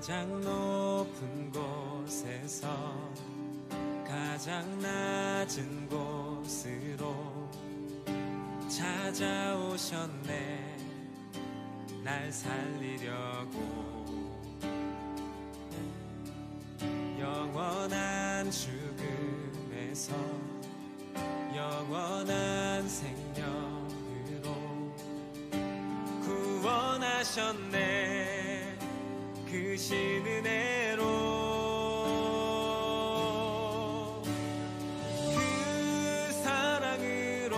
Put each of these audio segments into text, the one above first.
가장 높은 곳에서 가장 낮은 곳으로 찾아오셨네. 날 살리려고. 영원한 죽음에서 영원한 생명으로 구원하셨네. 그 신은혜로 그 사랑으로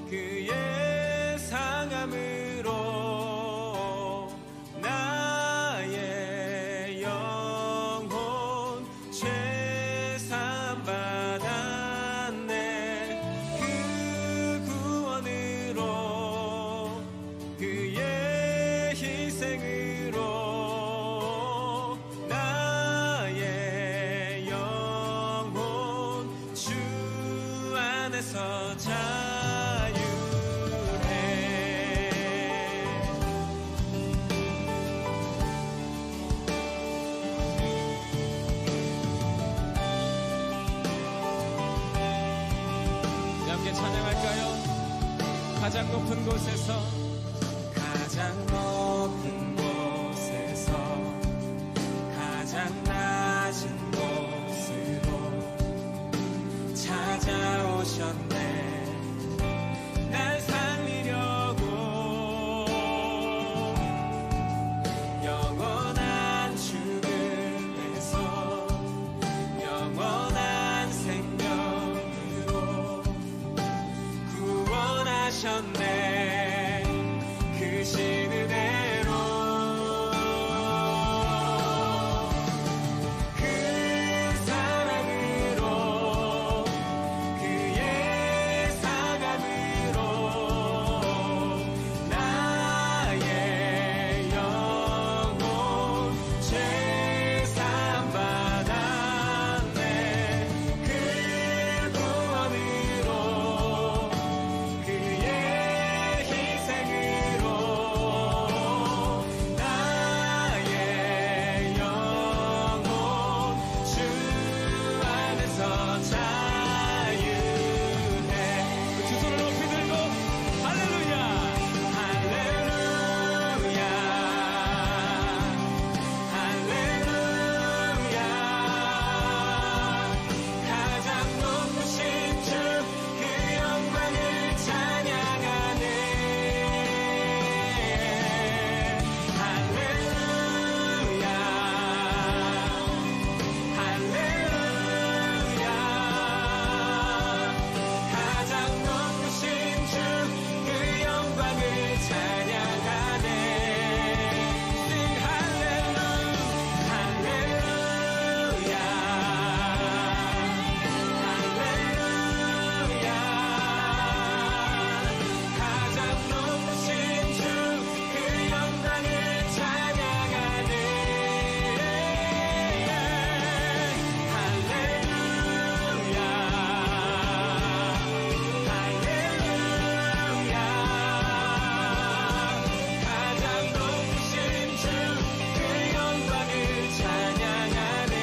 그의 상함으로 나의 영혼 죄사함 받았네. 그 구원으로 그의 희생으로 나의 영혼 주 안에서 가장 높은 곳에서 가장 높은 곳에서 가장 낮은 곳으로 찾아오셨네. 날 살리려고. 영원한 죽음에서 영원한 생명으로 구원하셨네. 그 신은혜로 그 사랑으로 그의 사감으로 나의 영혼 죄사함 받았네. 그 구원으로 그의 희생으로 나의 영혼 주 안에서 자유해. 그 두 손을 높이 들고 할렐루야 할렐루야 할렐루야. 가장 높으신 주 그 영광을 찬양하네. 할렐루야 할렐루야. 가장 높으신 주 그 영광을 찬양하네. Sing 할렐루야 할렐루야 할렐루야. 가장 높으신 주 그 영광을 찬양하네. 할렐루야 할렐루야. 가장 높으신 주 그 영광을 찬양하네.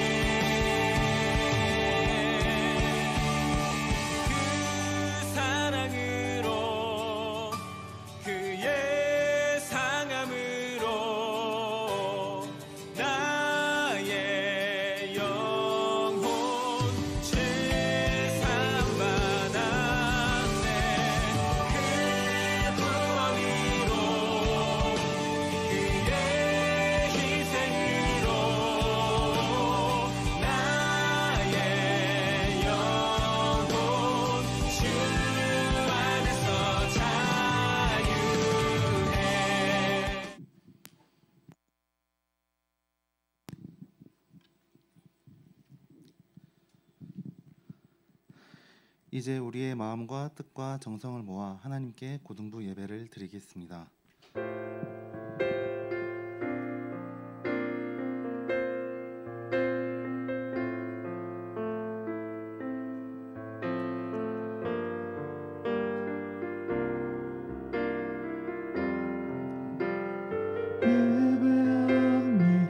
그 사랑으로 그의 상함으로 나의 영혼 죄사함 받았네. 그 구원으로 그의 희생으로 나의 영혼 주 안에서 자유해. 이제 우리의 마음과 뜻과 정성을 모아 하나님께 고등부 예배를 드리겠습니다. 예배합니다.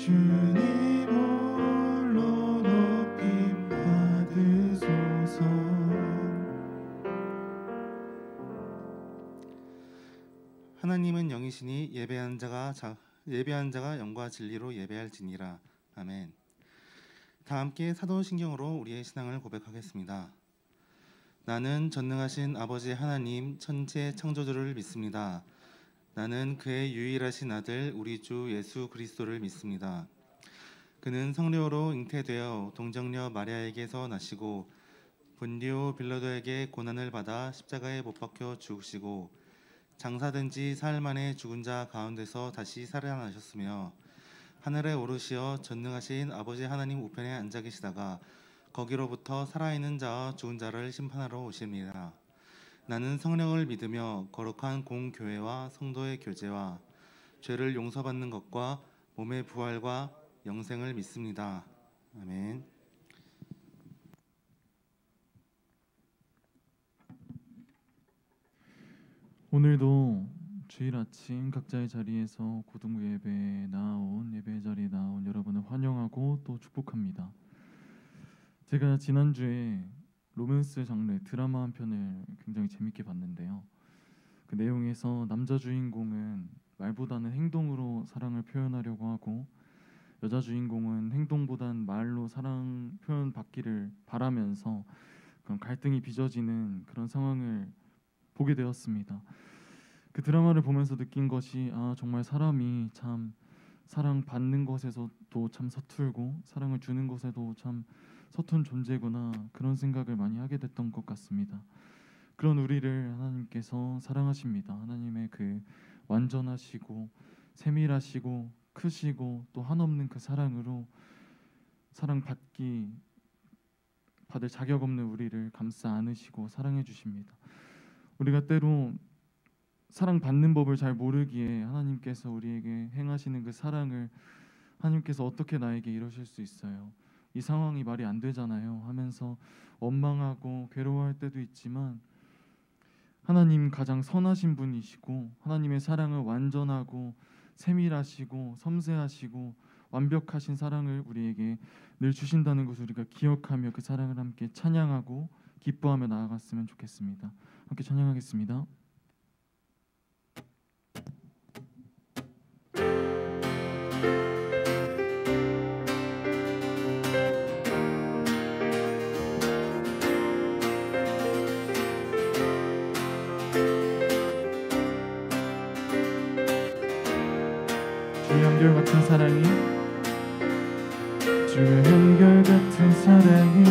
주님 홀로 높임 받으소서. 하나님은 영이시니 예배한 자가 영과 진리로 예배할지니라. 아멘. 다 함께 사도신경으로 우리의 신앙을 고백하겠습니다. 나는 전능하신 아버지 하나님 천지 창조주를 믿습니다. 나는 그의 유일하신 아들 우리 주 예수 그리스도를 믿습니다. 그는 성령으로 잉태되어 동정녀 마리아에게서 나시고 본디오 빌라도에게 고난을 받아 십자가에 못 박혀 죽으시고 장사된 지 사흘 만에 죽은 자 가운데서 다시 살아나셨으며 하늘에 오르시어 전능하신 아버지 하나님 우편에 앉아 계시다가 거기로부터 살아있는 자와 죽은 자를 심판하러 오십니다. 나는 성령을 믿으며 거룩한 공교회와 성도의 교제와 죄를 용서받는 것과 몸의 부활과 영생을 믿습니다. 아멘. 오늘도 주일 아침 각자의 자리에서 고등부 예배에 나온 예배 자리에 나온 여러분을 환영하고 또 축복합니다. 제가 지난주에 로맨스 장르 드라마 한 편을 굉장히 재밌게 봤는데요. 그 내용에서 남자 주인공은 말보다는 행동으로 사랑을 표현하려고 하고 여자 주인공은 행동보단 말로 사랑 표현 받기를 바라면서 그런 갈등이 빚어지는 그런 상황을 보게 되었습니다. 그 드라마를 보면서 느낀 것이 정말 사람이 참 사랑 받는 것에서도 참 서툴고 사랑을 주는 것에도 참 서툰 존재구나, 그런 생각을 많이 하게 됐던 것 같습니다. 그런 우리를 하나님께서 사랑하십니다. 하나님의 그 완전하시고 세밀하시고 크시고 또 한없는 그 사랑으로 받을 자격 없는 우리를 감싸 안으시고 사랑해 주십니다. 우리가 때로 사랑받는 법을 잘 모르기에 하나님께서 우리에게 행하시는 그 사랑을 하나님께서 어떻게 나에게 이러실 수 있어요? 이 상황이 말이 안 되잖아요 하면서 원망하고 괴로워할 때도 있지만, 하나님 가장 선하신 분이시고 하나님의 사랑은 완전하고 세밀하시고 섬세하시고 완벽하신 사랑을 우리에게 늘 주신다는 것을 우리가 기억하며 그 사랑을 함께 찬양하고 기뻐하며 나아갔으면 좋겠습니다. 함께 찬양하겠습니다. 주의 한결같은 사랑이, 주의 한결같은 사랑이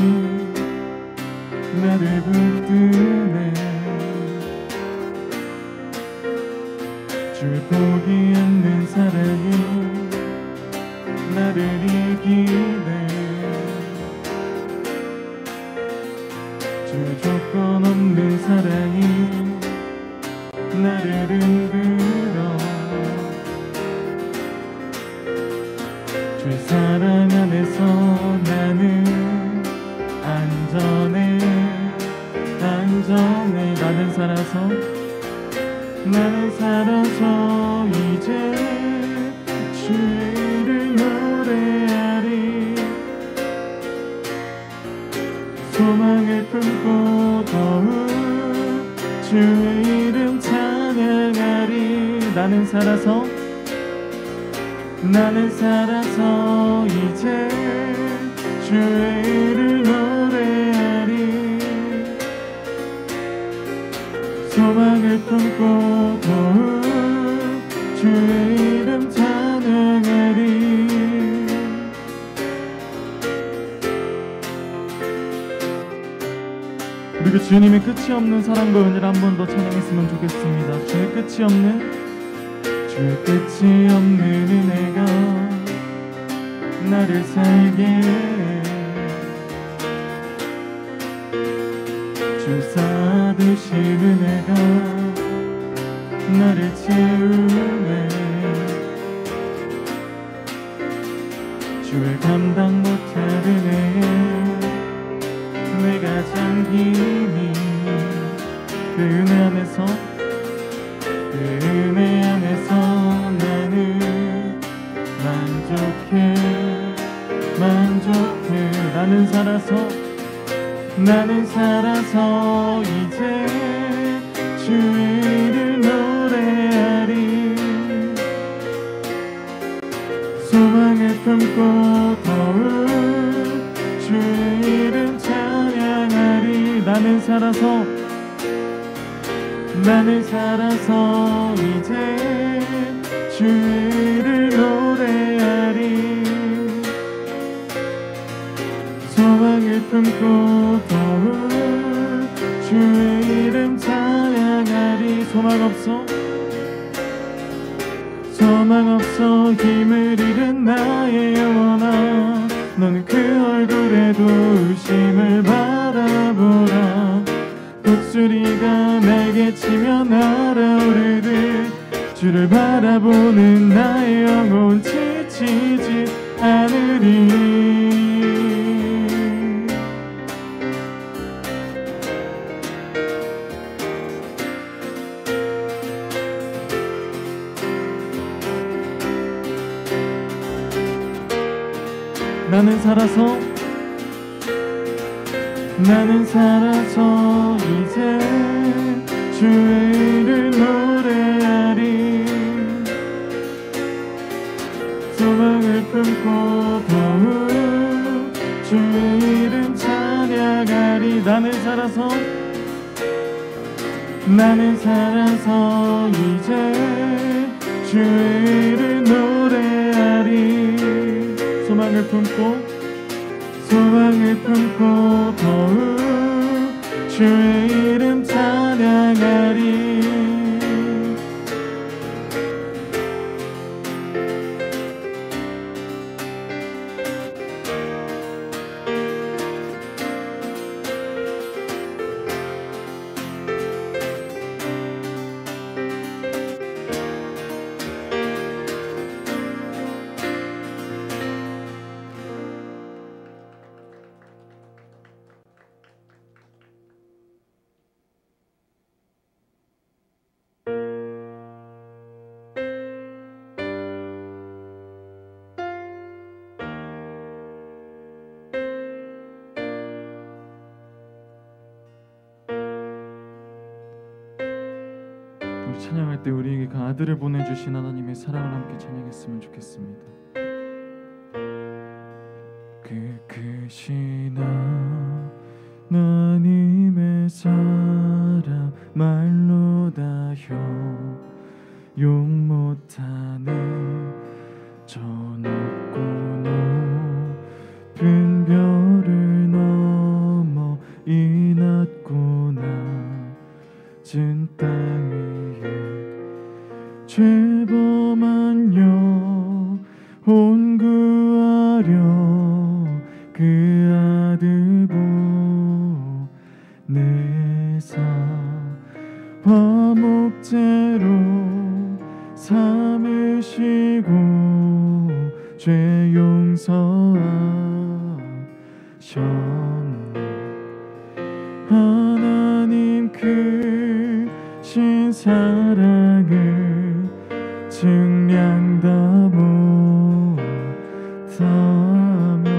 나를 붙드네. 주를 포기 않는 사랑이 나를 이기네. 주의 조건 없는 사랑이 나를 이끌어. 주의 사랑 안에서 나는 안전해. 나는 살아서 이제 주의 이름 노래하리. 소망을 품고 더욱 주의 이름 찬양하리. 나는 살아서 이제 주의 이름 노래하리. 소망을 품고 더욱 주의 이름 찬양하리. 우리가 주님의 끝이 없는 사랑과 은혜를 한 번 더 찬양했으면 좋겠습니다. 주의 끝이 없는 은혜가 나를 살게 해. 주 사두신 은혜가 나를 채우네. 주의 감당 못할 은혜에 내가 잠기니 그 은혜 안에서 나는 만족. 만족해 만족해. 나는 살아서 이제 주의 이름 노래하리. 소망을 품고 더욱 주의 이름 찬양하리. 나는 살아서 이제 주의 이름 노래하리. 소망을 품고 더욱 주의 이름 찬양하리. 소망 없어 힘을 잃은 나의 영혼아, 넌 그 얼굴에도 의심을 바라보라. 독수리가 내게 치며 날아오르듯 주를 바라보는 나의 영혼 지치지 않으리. 나는 살아서 이제 주의 이름 노래하리. 소망을 품고 더욱 주의 이름 찬양하리. 나는 살아서 이제 주의 이름 노래하리. 소망을 품고 더욱 주의 이름 찬양하리. 찬양할 때 우리에게 그 아들을 보내주신 하나님의 사랑을 함께 찬양했으면 좋겠습니다. 그 크신 하나님의 사랑 말로 다 용 못하는 저 높고 높은 별을 넘어 이 낮고 낮은 땅 위에 죄범한 영혼 구하려 그 아들 보내사 화목제로 삼으시고 죄 용서하셨네. 하나님 크신 사랑을 증량다 못하며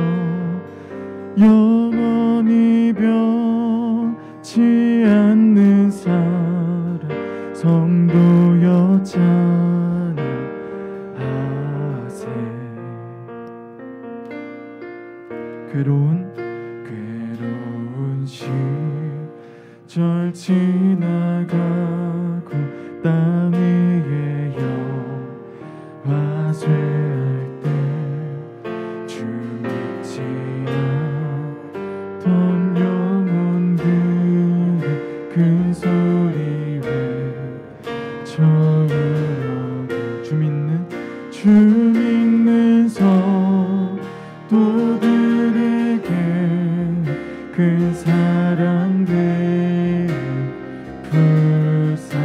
영원히 변치 않는 사랑 성도여 찬양하세. 괴로운 시절 지나가고 땅 위에 화쇠할 때 주 믿지 않던 영혼들의 큰 소리 외쳐오르고 주 믿는 성도들에게 큰 사랑 베푸사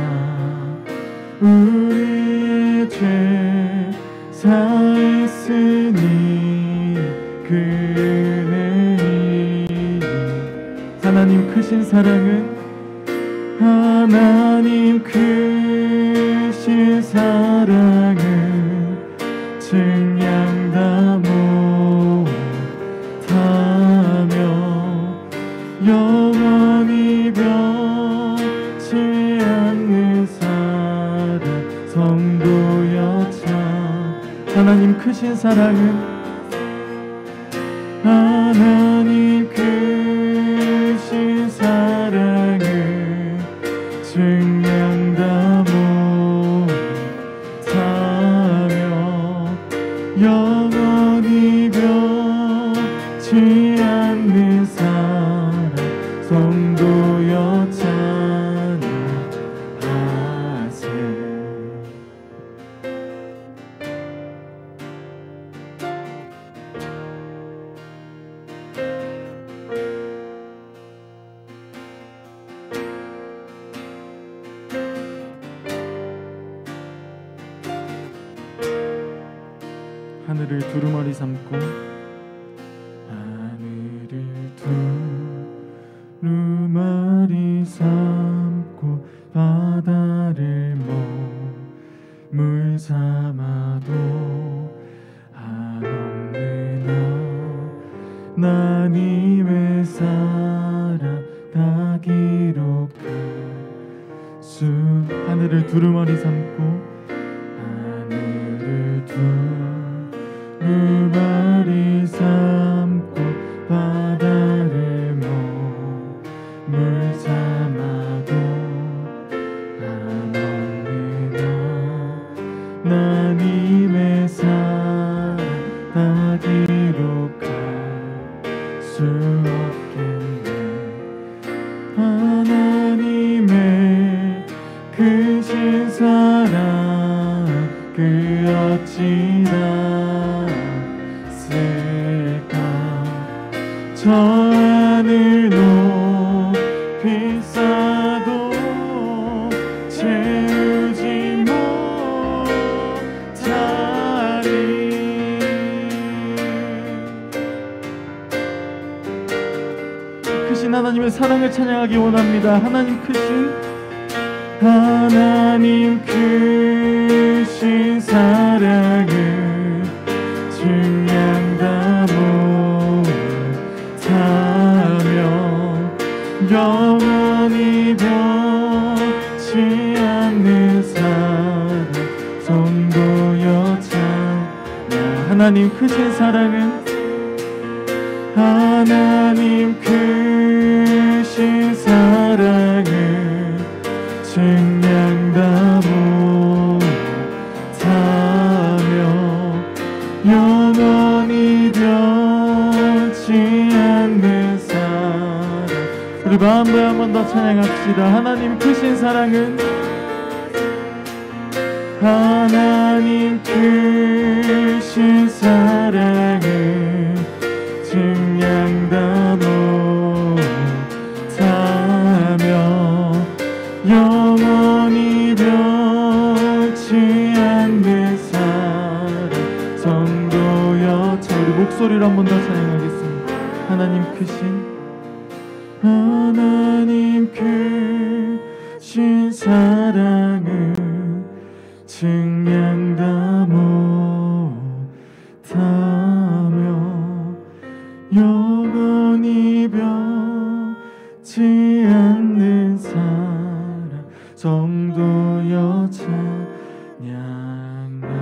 우리의 죄 사했으니 그의 하나님 크신 사랑은 하나님 크신 사랑은 증량다 하나님 크신 사랑을 증량다 못하며 영원히 변치 않는 사랑 성도여 찬양하세. 하늘을 두루마리 삼고 하늘을 두루마리 삼고 바다를 물 삼아도 한없는 하나님의 사랑 다 기록할 수. 하늘을 두루마리 삼고 하늘을 두루마리 삼고 바다를 물 삼아도 한없는 하나님의 사랑 다 기록할 수 없겠네. 하나님의 크신 사랑 그 어찌 닿았을까. 저 하늘 높이 쌓아도 채우지 못하리. 크신 하나님의 사랑을 찬양하기 원합니다. 하나님 크신 사랑을 증량다 못하며 영원히 변치 않는 사랑 성도여 찬양. 하나님 크신 사랑은 하나님 크신 사랑을 증량다 못하며 영원히 변치 않는 사랑. 우리 마음으로 한 번 더 찬양합시다. 하나님 크신 사랑은 하나님 크신 사랑을 증량다 못하며 영원히 변치 않는 사랑 성도여. 우리 목소리로 한 번 더 찬양하겠습니다. 하나님 크신 사랑을 증량다 못하며 영원히 변치 않는 사랑 성도여 찬양하세.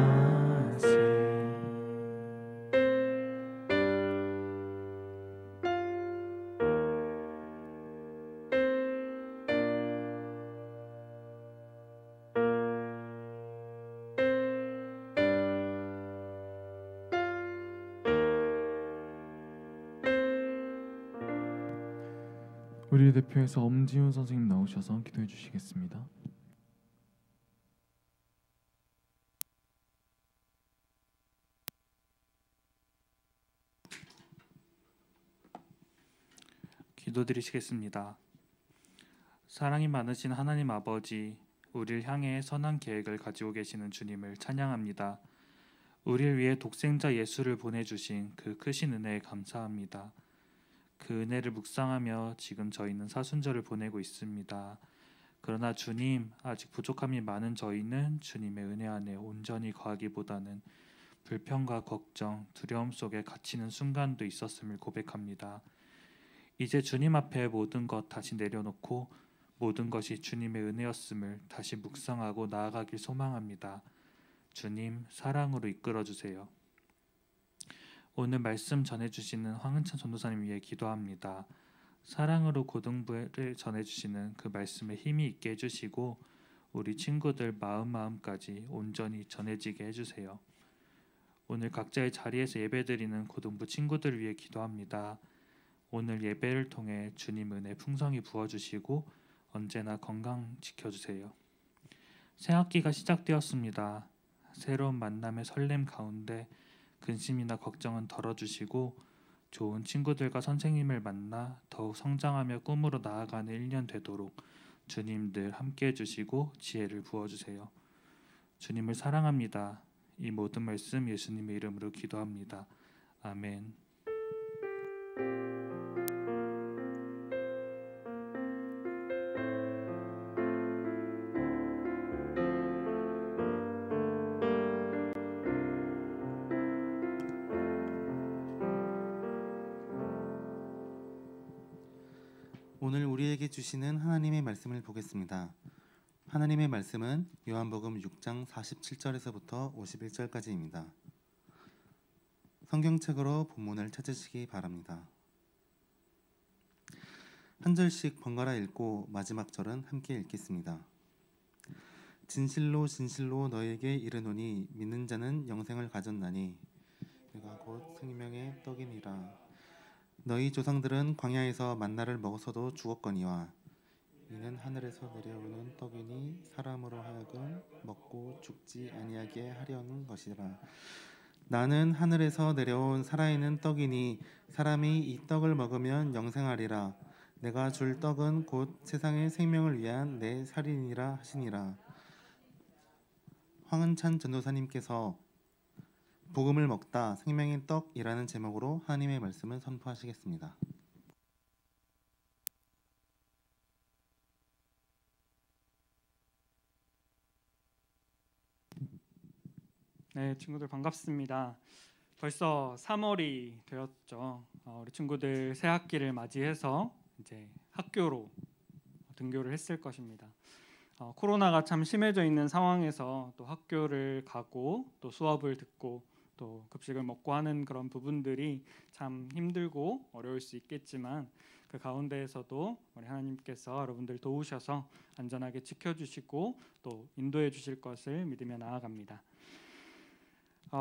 우리 대표에서 엄지훈 선생님 나오셔서 기도해 주시겠습니다. 기도드리시겠습니다. 사랑이 많으신 하나님 아버지, 우리를 향해 선한 계획을 가지고 계시는 주님을 찬양합니다. 우리를 위해 독생자 예수를 보내주신 그 크신 은혜에 감사합니다. 그 은혜를 묵상하며 지금 저희는 사순절을 보내고 있습니다. 그러나 주님, 아직 부족함이 많은 저희는 주님의 은혜 안에 온전히 거하기보다는 불평과 걱정, 두려움 속에 갇히는 순간도 있었음을 고백합니다. 이제 주님 앞에 모든 것 다시 내려놓고 모든 것이 주님의 은혜였음을 다시 묵상하고 나아가길 소망합니다. 주님, 사랑으로 이끌어주세요. 오늘 말씀 전해주시는 황은찬 전도사님 위해 기도합니다. 사랑으로 고등부를 전해주시는 그 말씀에 힘이 있게 해주시고 우리 친구들 마음까지 온전히 전해지게 해주세요. 오늘 각자의 자리에서 예배드리는 고등부 친구들 위해 기도합니다. 오늘 예배를 통해 주님 은혜 풍성히 부어주시고 언제나 건강 지켜주세요. 새 학기가 시작되었습니다. 새로운 만남의 설렘 가운데 근심이나 걱정은 덜어주시고 좋은 친구들과 선생님을 만나 더욱 성장하며 꿈으로 나아가는 1년 되도록 주님 늘 함께 해주시고 지혜를 부어주세요. 주님을 사랑합니다. 이 모든 말씀 예수님의 이름으로 기도합니다. 아멘. 오늘 우리에게 주시는 하나님의 말씀을 보겠습니다. 하나님의 말씀은 요한복음 6장 47절에서부터 51절까지입니다. 성경책으로 본문을 찾으시기 바랍니다. 한 절씩 번갈아 읽고 마지막 절은 함께 읽겠습니다. 진실로 진실로 너에게 이르노니 믿는 자는 영생을 가졌나니 내가 곧 생명의 떡이니라. 너희 조상들은 광야에서 만나를 먹어서도 죽었거니와 이는 하늘에서 내려오는 떡이니 사람으로 하여금 먹고 죽지 아니하게 하려는 것이라. 나는 하늘에서 내려온 살아있는 떡이니 사람이 이 떡을 먹으면 영생하리라. 내가 줄 떡은 곧 세상의 생명을 위한 내 살이니라 하시니라. 황은찬 전도사님께서 복음을 먹다 생명의 떡이라는 제목으로 하나님의 말씀을 선포하시겠습니다. 네, 친구들 반갑습니다. 벌써 3월이 되었죠. 우리 친구들 새 학기를 맞이해서 이제 학교로 등교를 했을 것입니다. 코로나가 참 심해져 있는 상황에서 또 학교를 가고 또 수업을 듣고 또 급식을 먹고 하는 그런 부분들이 참 힘들고 어려울 수 있겠지만 그 가운데에서도 우리 하나님께서 여러분들 도우셔서 안전하게 지켜주시고 또 인도해 주실 것을 믿으며 나아갑니다.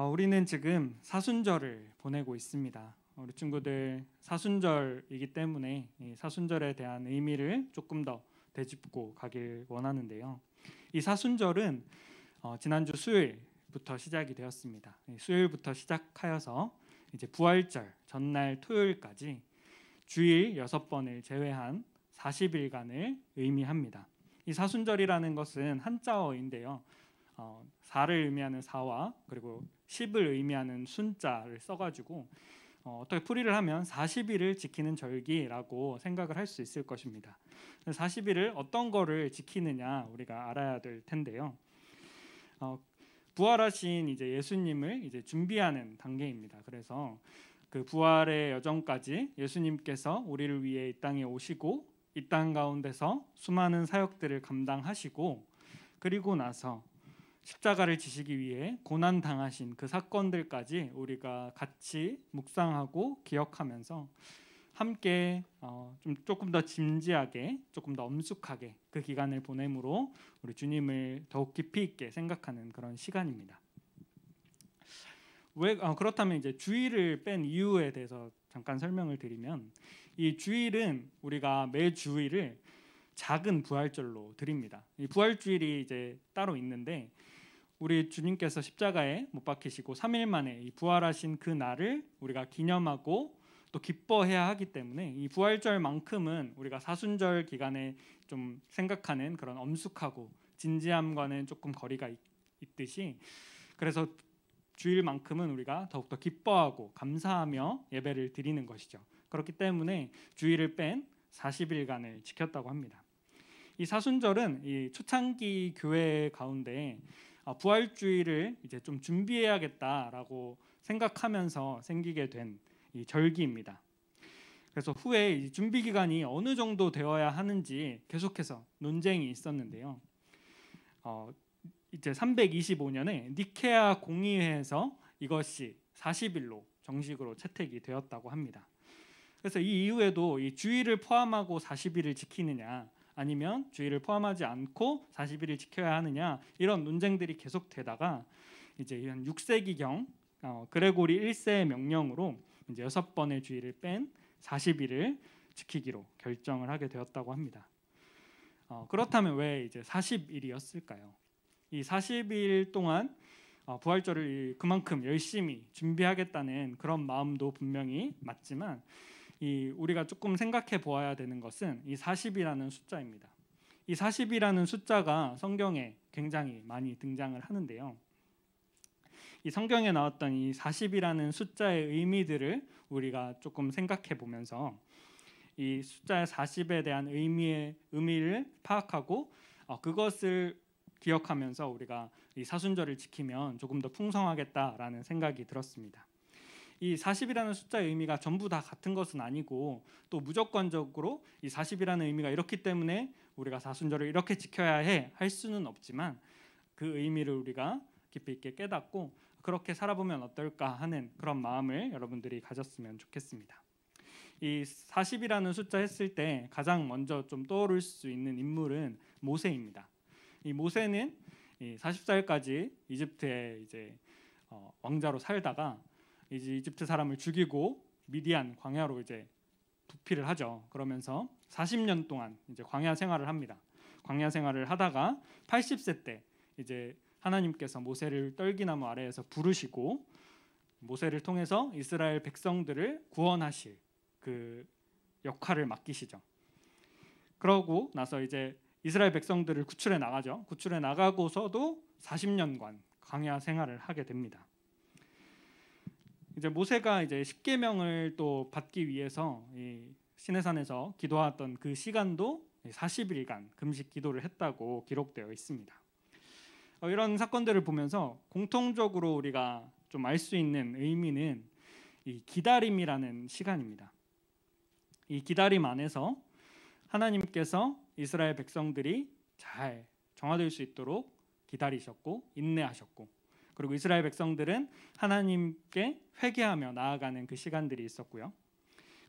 우리는 지금 사순절을 보내고 있습니다. 우리 친구들 사순절이기 때문에 이 사순절에 대한 의미를 조금 더 되짚고 가길 원하는데요. 이 사순절은 지난주 수요일부터 시작이 되었습니다. 수요일부터 시작하여서 이제 부활절 전날 토요일까지 주일 6번을 제외한 40일간을 의미합니다. 이 사순절이라는 것은 한자어인데요. 4를 의미하는 사와 그리고 10을 의미하는 순자를 써가지고 어떻게 풀이를 하면 40일을 지키는 절기라고 생각을 할 수 있을 것입니다. 40일을 어떤 거를 지키느냐 우리가 알아야 될 텐데요. 부활하신 이제 예수님을 이제 준비하는 단계입니다. 그래서 그 부활의 여정까지 예수님께서 우리를 위해 이 땅에 오시고 이 땅 가운데서 수많은 사역들을 감당하시고 그리고 나서 십자가를 지시기 위해 고난 당하신 그 사건들까지 우리가 같이 묵상하고 기억하면서 함께 조금 더 진지하게 조금 더 엄숙하게 그 기간을 보내므로 우리 주님을 더욱 깊이 있게 생각하는 그런 시간입니다. 그렇다면 이제 주일을 뺀 이유에 대해서 잠깐 설명을 드리면 이 주일은 우리가 매 주일을 작은 부활절로 드립니다. 이 부활주일이 이제 따로 있는데 우리 주님께서 십자가에 못 박히시고 3일 만에 이 부활하신 그 날을 우리가 기념하고 또 기뻐해야 하기 때문에 이 부활절만큼은 우리가 사순절 기간에 좀 생각하는 그런 엄숙하고 진지함과는 조금 거리가 있듯이 그래서 주일만큼은 우리가 더욱더 기뻐하고 감사하며 예배를 드리는 것이죠. 그렇기 때문에 주일을 뺀 40일간을 지켰다고 합니다. 이 사순절은 이 초창기 교회 가운데 부활주일을 이제 좀 준비해야겠다라고 생각하면서 생기게 된 이 절기입니다. 그래서 후에 이 준비 기간이 어느 정도 되어야 하는지 계속해서 논쟁이 있었는데요. 이제 325년에 니케아 공의회에서 이것이 40일로 정식으로 채택이 되었다고 합니다. 그래서 이 이후에도 이 주일을 포함하고 40일을 지키느냐 아니면 주일을 포함하지 않고 40일을 지켜야 하느냐 이런 논쟁들이 계속되다가 이제 한 6세기경 그레고리 1세의 명령으로 이제 6번의 주일을 뺀 40일을 지키기로 결정을 하게 되었다고 합니다. 그렇다면 왜 이제 40일이었을까요? 이 40일 동안 부활절을 그만큼 열심히 준비하겠다는 그런 마음도 분명히 맞지만 우리가 조금 생각해 보아야 되는 것은 이 40이라는 숫자입니다. 이 40이라는 숫자가 성경에 굉장히 많이 등장을 하는데요. 이 성경에 나왔던 이 40이라는 숫자의 의미들을 우리가 조금 생각해 보면서 이 숫자 40에 대한 의미를 파악하고 그것을 기억하면서 우리가 이 사순절을 지키면 조금 더 풍성하겠다라는 생각이 들었습니다. 이 40이라는 숫자의 의미가 전부 다 같은 것은 아니고 또 무조건적으로 이 40이라는 의미가 이렇기 때문에 우리가 사순절을 이렇게 지켜야 해 할 수는 없지만 그 의미를 우리가 깊이 있게 깨닫고 그렇게 살아보면 어떨까 하는 그런 마음을 여러분들이 가졌으면 좋겠습니다. 이 40이라는 숫자 했을 때 가장 먼저 좀 떠오를 수 있는 인물은 모세입니다. 이 모세는 40살까지 이집트에 이제 왕자로 살다가 이제 이집트 사람을 죽이고 미디안 광야로 이제 도피를 하죠. 그러면서 40년 동안 이제 광야 생활을 합니다. 광야 생활을 하다가 80세 때 이제 하나님께서 모세를 떨기나무 아래에서 부르시고 모세를 통해서 이스라엘 백성들을 구원하실 그 역할을 맡기시죠. 그러고 나서 이제 이스라엘 백성들을 구출해 나가죠. 구출해 나가고서도 40년간 광야 생활을 하게 됩니다. 이제 모세가 이제 십계명을 또 받기 위해서 이 시내산에서 기도했던 그 시간도 40일간 금식 기도를 했다고 기록되어 있습니다. 이런 사건들을 보면서 공통적으로 우리가 좀 알 수 있는 의미는 이 기다림이라는 시간입니다. 이 기다림 안에서 하나님께서 이스라엘 백성들이 잘 정화될 수 있도록 기다리셨고 인내하셨고 그리고 이스라엘 백성들은 하나님께 회개하며 나아가는 그 시간들이 있었고요.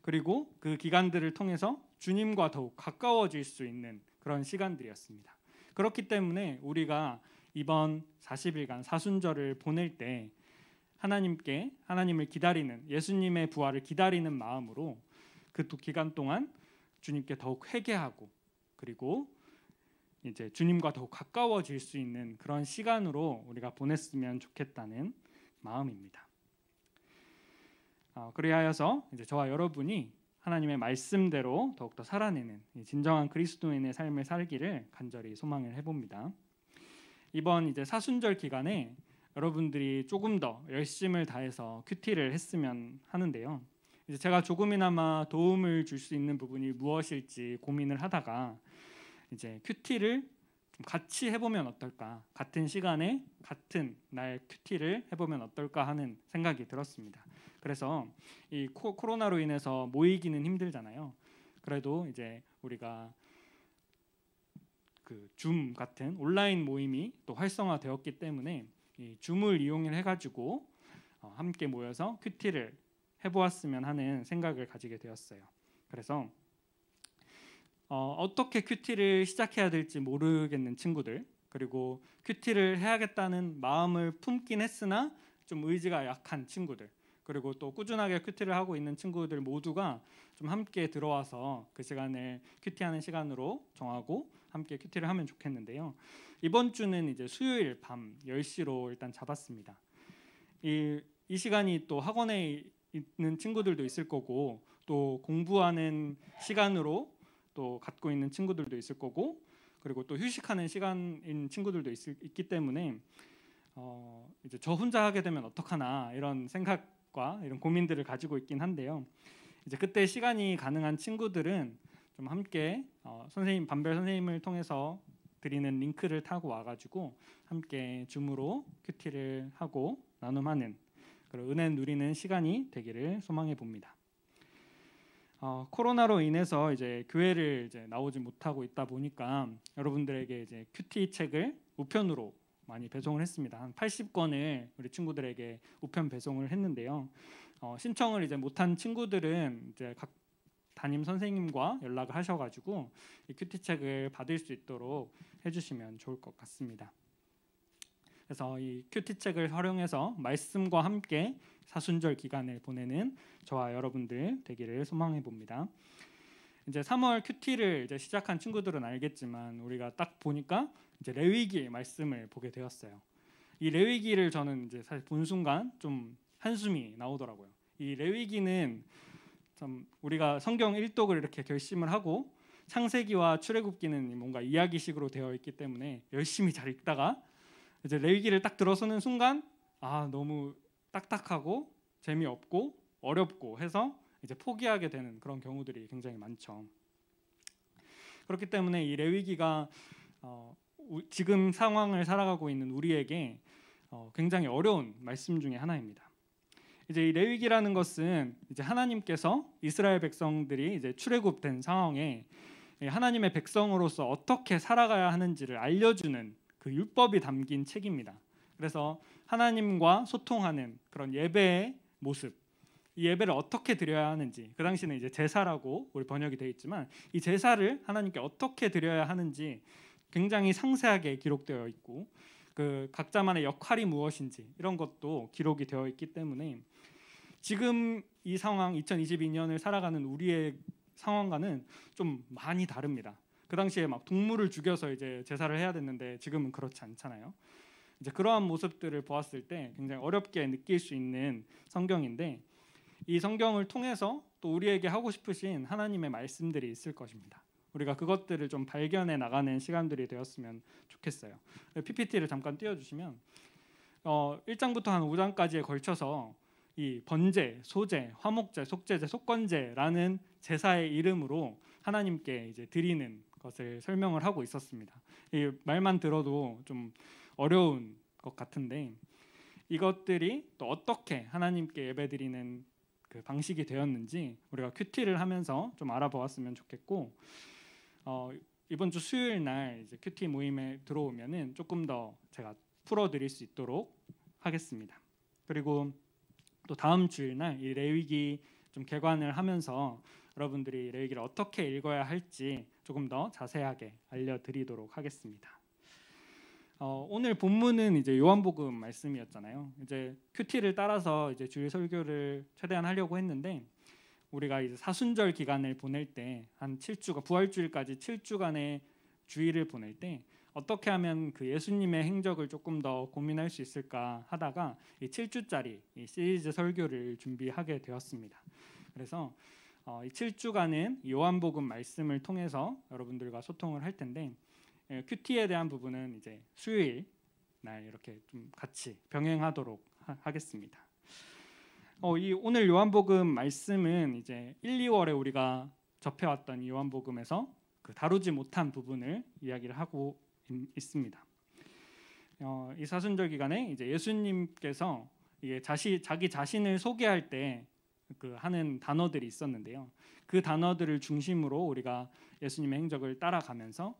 그리고 그 기간들을 통해서 주님과 더욱 가까워질 수 있는 그런 시간들이었습니다. 그렇기 때문에 우리가 이번 40일간 사순절을 보낼 때 하나님을 기다리는 예수님의 부활을 기다리는 마음으로 그 기간 동안 주님께 더욱 회개하고 그리고 이제 주님과 더욱 가까워질 수 있는 그런 시간으로 우리가 보냈으면 좋겠다는 마음입니다. 그리하여서 이제 저와 여러분이 하나님의 말씀대로 더욱더 살아내는 진정한 그리스도인의 삶을 살기를 간절히 소망을 해봅니다. 이번 이제 사순절 기간에 여러분들이 조금 더 열심을 다해서 큐티를 했으면 하는데요. 이제 제가 조금이나마 도움을 줄 수 있는 부분이 무엇일지 고민을 하다가 이제 큐티를 좀 같이 해보면 어떨까, 같은 시간에 같은 날 큐티를 해보면 어떨까 하는 생각이 들었습니다. 그래서 이 코로나로 인해서 모이기는 힘들잖아요. 그래도 이제 우리가 그 줌 같은 온라인 모임이 또 활성화되었기 때문에 이 줌을 이용을 해가지고 함께 모여서 큐티를 해보았으면 하는 생각을 가지게 되었어요. 그래서 어떻게 큐티를 시작해야 될지 모르겠는 친구들, 그리고 큐티를 해야겠다는 마음을 품긴 했으나 좀 의지가 약한 친구들, 그리고 또 꾸준하게 큐티를 하고 있는 친구들 모두가 좀 함께 들어와서 그 시간을 큐티하는 시간으로 정하고 함께 큐티를 하면 좋겠는데요. 이번 주는 이제 수요일 밤 10시로 일단 잡았습니다. 이 시간이 또 학원에 있는 친구들도 있을 거고 또 공부하는 시간으로 또 갖고 있는 친구들도 있을 거고 그리고 또 휴식하는 시간인 친구들도 있기 때문에 이제 저 혼자 하게 되면 어떡하나 이런 생각과 이런 고민들을 가지고 있긴 한데요. 이제 그때 시간이 가능한 친구들은 좀 함께 반별 선생님을 통해서 드리는 링크를 타고 와가지고 함께 줌으로 큐티를 하고 나눔하는 그런 은혜 누리는 시간이 되기를 소망해 봅니다. 코로나로 인해서 이제 교회를 이제 나오지 못하고 있다 보니까 여러분들에게 이제 큐티 책을 우편으로 많이 배송을 했습니다. 한 80권을 우리 친구들에게 우편 배송을 했는데요. 신청을 이제 못한 친구들은 이제 각 담임 선생님과 연락을 하셔가지고 이 큐티 책을 받을 수 있도록 해주시면 좋을 것 같습니다. 그래서 이 큐티 책을 활용해서 말씀과 함께 사순절 기간을 보내는 저와 여러분들 되기를 소망해 봅니다. 이제 3월 큐티를 이제 시작한 친구들은 알겠지만 우리가 딱 보니까 이제 레위기의 말씀을 보게 되었어요. 이 레위기를 저는 이제 사실 본 순간 좀 한숨이 나오더라고요. 이 레위기는 참 우리가 성경 1독을 이렇게 결심을 하고 창세기와 출애굽기는 뭔가 이야기식으로 되어 있기 때문에 열심히 잘 읽다가 이제 레위기를 딱 들어서는 순간 너무 딱딱하고 재미없고 어렵고 해서 이제 포기하게 되는 그런 경우들이 굉장히 많죠. 그렇기 때문에 이 레위기가 지금 상황을 살아가고 있는 우리에게 굉장히 어려운 말씀 중에 하나입니다. 이제 이 레위기라는 것은 이제 하나님께서 이스라엘 백성들이 이제 출애굽된 상황에 하나님의 백성으로서 어떻게 살아가야 하는지를 알려주는 그 율법이 담긴 책입니다. 그래서 하나님과 소통하는 그런 예배의 모습, 이 예배를 어떻게 드려야 하는지, 그 당시는 이제 제사라고 우리 번역이 되어 있지만 이 제사를 하나님께 어떻게 드려야 하는지 굉장히 상세하게 기록되어 있고 그 각자만의 역할이 무엇인지 이런 것도 기록이 되어 있기 때문에 지금 이 상황 2022년을 살아가는 우리의 상황과는 좀 많이 다릅니다. 그 당시에 막 동물을 죽여서 이제 제사를 해야 됐는데 지금은 그렇지 않잖아요. 이제 그러한 모습들을 보았을 때 굉장히 어렵게 느낄 수 있는 성경인데 이 성경을 통해서 또 우리에게 하고 싶으신 하나님의 말씀들이 있을 것입니다. 우리가 그것들을 좀 발견해 나가는 시간들이 되었으면 좋겠어요. PPT를 잠깐 띄워주시면 1장부터 한 5장까지에 걸쳐서 이 번제, 소제, 화목제, 속제제, 속건제라는 제사의 이름으로 하나님께 이제 드리는 것을 설명을 하고 있었습니다. 이 말만 들어도 좀 어려운 것 같은데 이것들이 또 어떻게 하나님께 예배드리는 그 방식이 되었는지 우리가 큐티를 하면서 좀 알아보았으면 좋겠고 이번 주 수요일 날 이제 큐티 모임에 들어오면은 조금 더 제가 풀어드릴 수 있도록 하겠습니다. 그리고 또 다음 주일 날 이 레위기 좀 개관을 하면서 여러분들이 레위기를 어떻게 읽어야 할지 조금 더 자세하게 알려드리도록 하겠습니다. 오늘 본문은 이제 요한복음 말씀이었잖아요. 이제 큐티를 따라서 이제 주일 설교를 최대한 하려고 했는데 우리가 이제 사순절 기간을 보낼 때 한 7주가 부활주일까지 7주간의 주일을 보낼 때 어떻게 하면 그 예수님의 행적을 조금 더 고민할 수 있을까 하다가 이 7주짜리 이 시리즈 설교를 준비하게 되었습니다. 그래서 이 7주간은 요한복음 말씀을 통해서 여러분들과 소통을 할 텐데 큐티에 대한 부분은 이제 수요일 날 이렇게 좀 같이 병행하도록 하겠습니다. 이 오늘 요한복음 말씀은 이제 1, 2월에 우리가 접해왔던 요한복음에서 그 다루지 못한 부분을 이야기를 하고 있습니다. 이 사순절 기간에 이제 예수님께서 이게 자기 자신을 소개할 때 그 하는 단어들이 있었는데요. 그 단어들을 중심으로 우리가 예수님의 행적을 따라가면서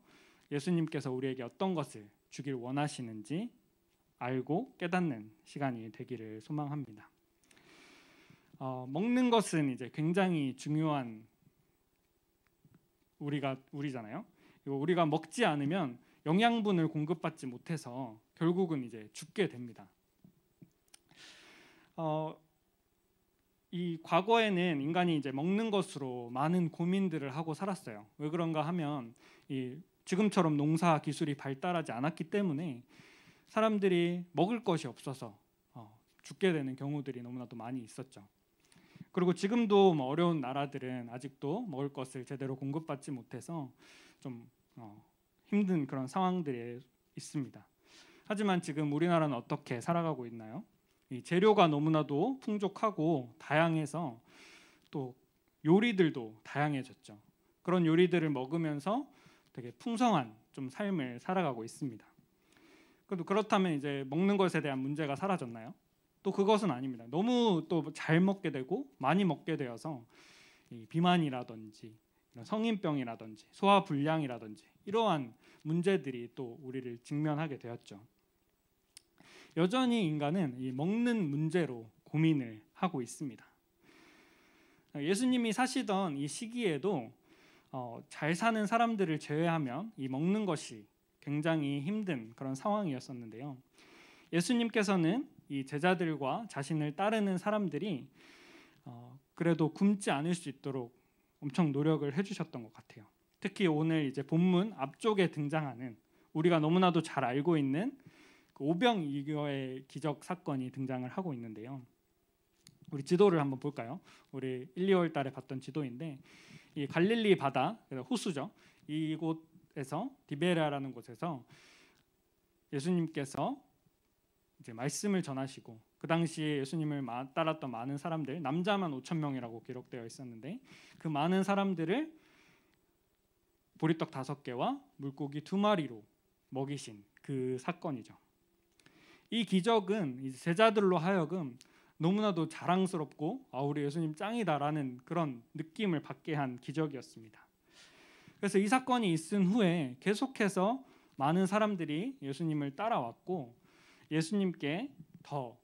예수님께서 우리에게 어떤 것을 주길 원하시는지 알고 깨닫는 시간이 되기를 소망합니다. 먹는 것은 이제 굉장히 중요한 우리잖아요. 우리가 먹지 않으면 영양분을 공급받지 못해서 결국은 이제 죽게 됩니다. 이 과거에는 인간이 이제 먹는 것으로 많은 고민들을 하고 살았어요. 왜 그런가 하면 이 지금처럼 농사 기술이 발달하지 않았기 때문에 사람들이 먹을 것이 없어서 죽게 되는 경우들이 너무나도 많이 있었죠. 그리고 지금도 어려운 나라들은 아직도 먹을 것을 제대로 공급받지 못해서 좀 힘든 그런 상황들이 있습니다. 하지만 지금 우리나라는 어떻게 살아가고 있나요? 이 재료가 너무나도 풍족하고 다양해서 또 요리들도 다양해졌죠. 그런 요리들을 먹으면서 되게 풍성한 좀 삶을 살아가고 있습니다. 그래도 그렇다면 이제 먹는 것에 대한 문제가 사라졌나요? 또 그것은 아닙니다. 너무 또 잘 먹게 되고 많이 먹게 되어서 이 비만이라든지 성인병이라든지 소화불량이라든지 이러한 문제들이 또 우리를 직면하게 되었죠. 여전히 인간은 이 먹는 문제로 고민을 하고 있습니다. 예수님이 사시던 이 시기에도 잘 사는 사람들을 제외하면 이 먹는 것이 굉장히 힘든 그런 상황이었었는데요. 예수님께서는 이 제자들과 자신을 따르는 사람들이 그래도 굶지 않을 수 있도록 엄청 노력을 해주셨던 것 같아요. 특히 오늘 이제 본문 앞쪽에 등장하는 우리가 너무나도 잘 알고 있는 그 오병이어의 기적 사건이 등장을 하고 있는데요. 우리 지도를 한번 볼까요? 우리 1, 2월 달에 봤던 지도인데 이 갈릴리 바다, 호수죠. 이곳에서 디베레라는 곳에서 예수님께서 이제 말씀을 전하시고 그 당시에 예수님을 따랐던 많은 사람들, 남자만 5천 명이라고 기록되어 있었는데 그 많은 사람들을 보리떡 5개와 물고기 2마리로 먹이신 그 사건이죠. 이 기적은 이제 제자들로 하여금 너무나도 자랑스럽고 우리 예수님 짱이다라는 그런 느낌을 받게 한 기적이었습니다. 그래서 이 사건이 있은 후에 계속해서 많은 사람들이 예수님을 따라왔고 예수님께 더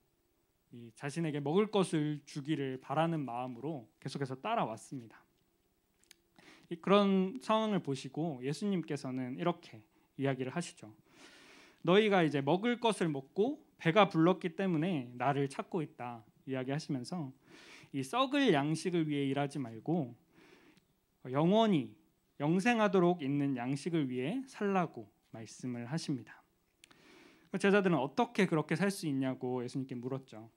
자신에게 먹을 것을 주기를 바라는 마음으로 계속해서 따라왔습니다. 그런 상황을 보시고 예수님께서는 이렇게 이야기를 하시죠. 너희가 이제 먹을 것을 먹고 배가 불렀기 때문에 나를 찾고 있다 이야기하시면서 이 썩을 양식을 위해 일하지 말고 영원히 영생하도록 있는 양식을 위해 살라고 말씀을 하십니다. 제자들은 어떻게 그렇게 살 수 있냐고 예수님께 물었죠.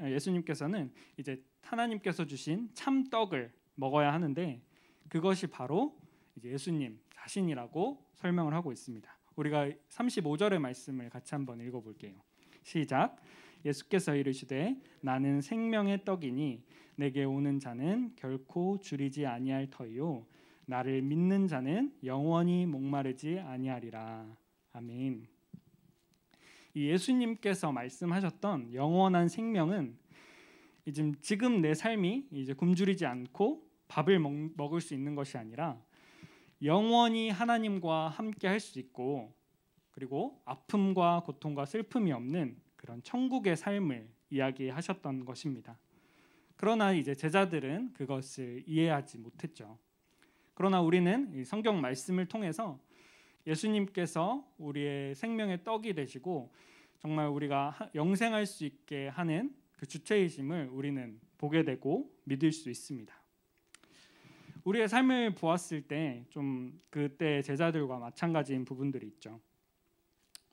예수님께서는 이제 하나님께서 주신 참떡을 먹어야 하는데 그것이 바로 이제 예수님 자신이라고 설명을 하고 있습니다. 우리가 35절의 말씀을 같이 한번 읽어볼게요. 시작. 예수께서 이르시되 나는 생명의 떡이니 내게 오는 자는 결코 줄이지 아니할 터이요 나를 믿는 자는 영원히 목마르지 아니하리라. 아멘. 이 예수님께서 말씀하셨던 영원한 생명은 지금 내 삶이 이제 굶주리지 않고 밥을 먹을 수 있는 것이 아니라 영원히 하나님과 함께 할 수 있고 그리고 아픔과 고통과 슬픔이 없는 그런 천국의 삶을 이야기하셨던 것입니다. 그러나 이제 제자들은 그것을 이해하지 못했죠. 그러나 우리는 이 성경 말씀을 통해서 예수님께서 우리의 생명의 떡이 되시고 정말 우리가 영생할 수 있게 하는 그 주체이심을 우리는 보게 되고 믿을 수 있습니다. 우리의 삶을 보았을 때 좀 그때 제자들과 마찬가지인 부분들이 있죠.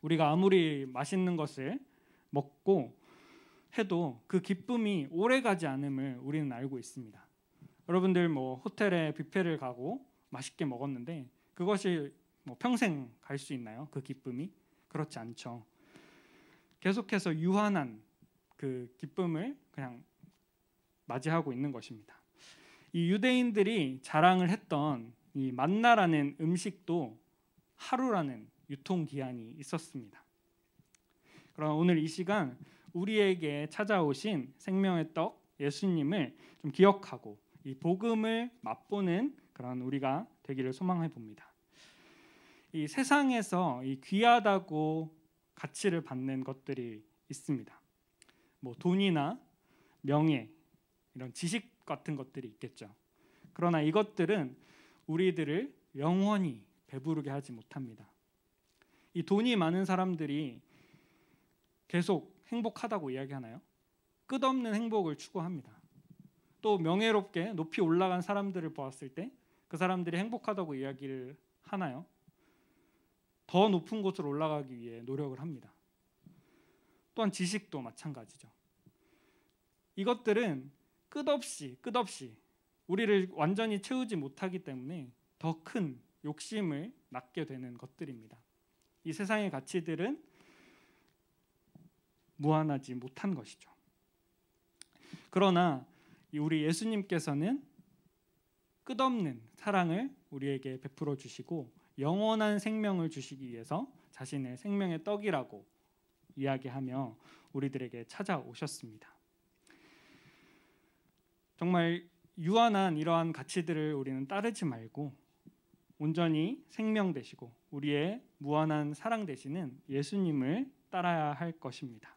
우리가 아무리 맛있는 것을 먹고 해도 그 기쁨이 오래가지 않음을 우리는 알고 있습니다. 여러분들 뭐 호텔에 뷔페를 가고 맛있게 먹었는데 그것이 뭐 평생 갈 수 있나요? 그 기쁨이? 그렇지 않죠. 계속해서 유한한 그 기쁨을 그냥 맞이하고 있는 것입니다. 이 유대인들이 자랑을 했던 이 만나라는 음식도 하루라는 유통기한이 있었습니다. 그럼 오늘 이 시간 우리에게 찾아오신 생명의 떡 예수님을 좀 기억하고 이 복음을 맛보는 그런 우리가 되기를 소망해 봅니다. 이 세상에서 이 귀하다고 가치를 받는 것들이 있습니다. 뭐 돈이나 명예, 이런 지식 같은 것들이 있겠죠. 그러나 이것들은 우리들을 영원히 배부르게 하지 못합니다. 이 돈이 많은 사람들이 계속 행복하다고 이야기하나요? 끝없는 행복을 추구합니다. 또 명예롭게 높이 올라간 사람들을 보았을 때 그 사람들이 행복하다고 이야기를 하나요? 더 높은 곳으로 올라가기 위해 노력을 합니다. 또한 지식도 마찬가지죠. 이것들은 끝없이 우리를 완전히 채우지 못하기 때문에 더 큰 욕심을 낳게 되는 것들입니다. 이 세상의 가치들은 무한하지 못한 것이죠. 그러나 우리 예수님께서는 끝없는 사랑을 우리에게 베풀어 주시고 영원한 생명을 주시기 위해서 자신의 생명의 떡이라고 이야기하며 우리들에게 찾아오셨습니다. 정말 유한한 이러한 가치들을 우리는 따르지 말고 온전히 생명 되시고 우리의 무한한 사랑 되시는 예수님을 따라야 할 것입니다.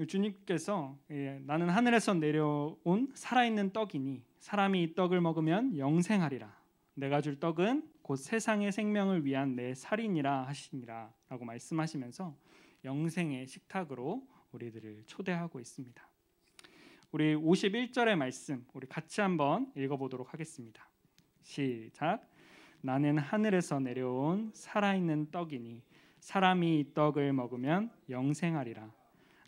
주님께서 나는 하늘에서 내려온 살아있는 떡이니 사람이 이 떡을 먹으면 영생하리라. 내가 줄 떡은 곧 세상의 생명을 위한 내 살이니라 하시니라 라고 말씀하시면서 영생의 식탁으로 우리들을 초대하고 있습니다. 우리 51절의 말씀 우리 같이 한번 읽어보도록 하겠습니다. 시작. 나는 하늘에서 내려온 살아있는 떡이니 사람이 이 떡을 먹으면 영생하리라.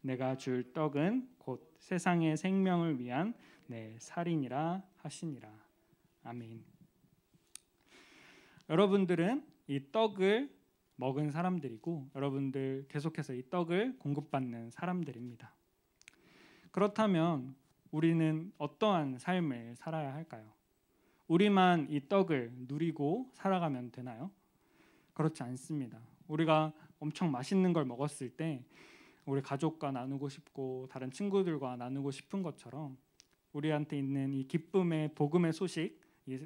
내가 줄 떡은 곧 세상의 생명을 위한 내 살이니라 하시니라. 아멘. 여러분들은 이 떡을 먹은 사람들이고 여러분들 계속해서 이 떡을 공급받는 사람들입니다. 그렇다면 우리는 어떠한 삶을 살아야 할까요? 우리만 이 떡을 누리고 살아가면 되나요? 그렇지 않습니다. 우리가 엄청 맛있는 걸 먹었을 때 우리 가족과 나누고 싶고 다른 친구들과 나누고 싶은 것처럼 우리한테 있는 이 기쁨의 복음의 소식,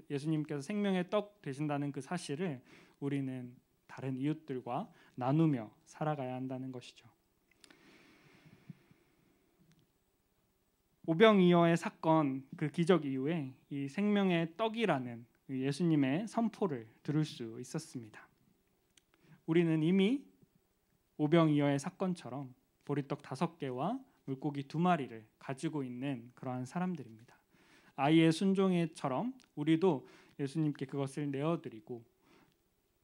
예수님께서 생명의 떡 되신다는 그 사실을 우리는 다른 이웃들과 나누며 살아가야 한다는 것이죠. 오병이어의 사건, 그 기적 이후에 이 생명의 떡이라는 예수님의 선포를 들을 수 있었습니다. 우리는 이미 오병이어의 사건처럼 보리떡 5개와 물고기 2마리를 가지고 있는 그러한 사람들입니다. 아이의 순종처럼 우리도 예수님께 그것을 내어드리고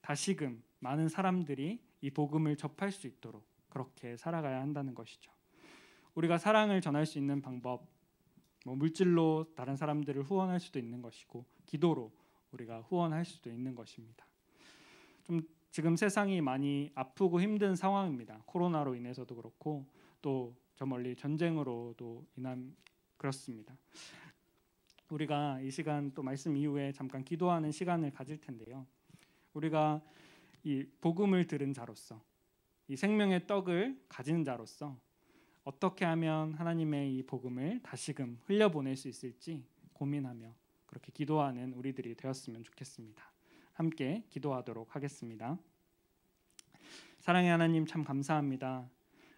다시금 많은 사람들이 이 복음을 접할 수 있도록 그렇게 살아가야 한다는 것이죠. 우리가 사랑을 전할 수 있는 방법, 물질로 다른 사람들을 후원할 수도 있는 것이고 기도로 우리가 후원할 수도 있는 것입니다. 좀 지금 세상이 많이 아프고 힘든 상황입니다. 코로나로 인해서도 그렇고 또 저 멀리 전쟁으로도 인한 그렇습니다. 우리가 이 시간 또 말씀 이후에 잠깐 기도하는 시간을 가질 텐데요. 우리가 이 복음을 들은 자로서 이 생명의 떡을 가진 자로서 어떻게 하면 하나님의 이 복음을 다시금 흘려보낼 수 있을지 고민하며 그렇게 기도하는 우리들이 되었으면 좋겠습니다. 함께 기도하도록 하겠습니다. 사랑의 하나님 참 감사합니다.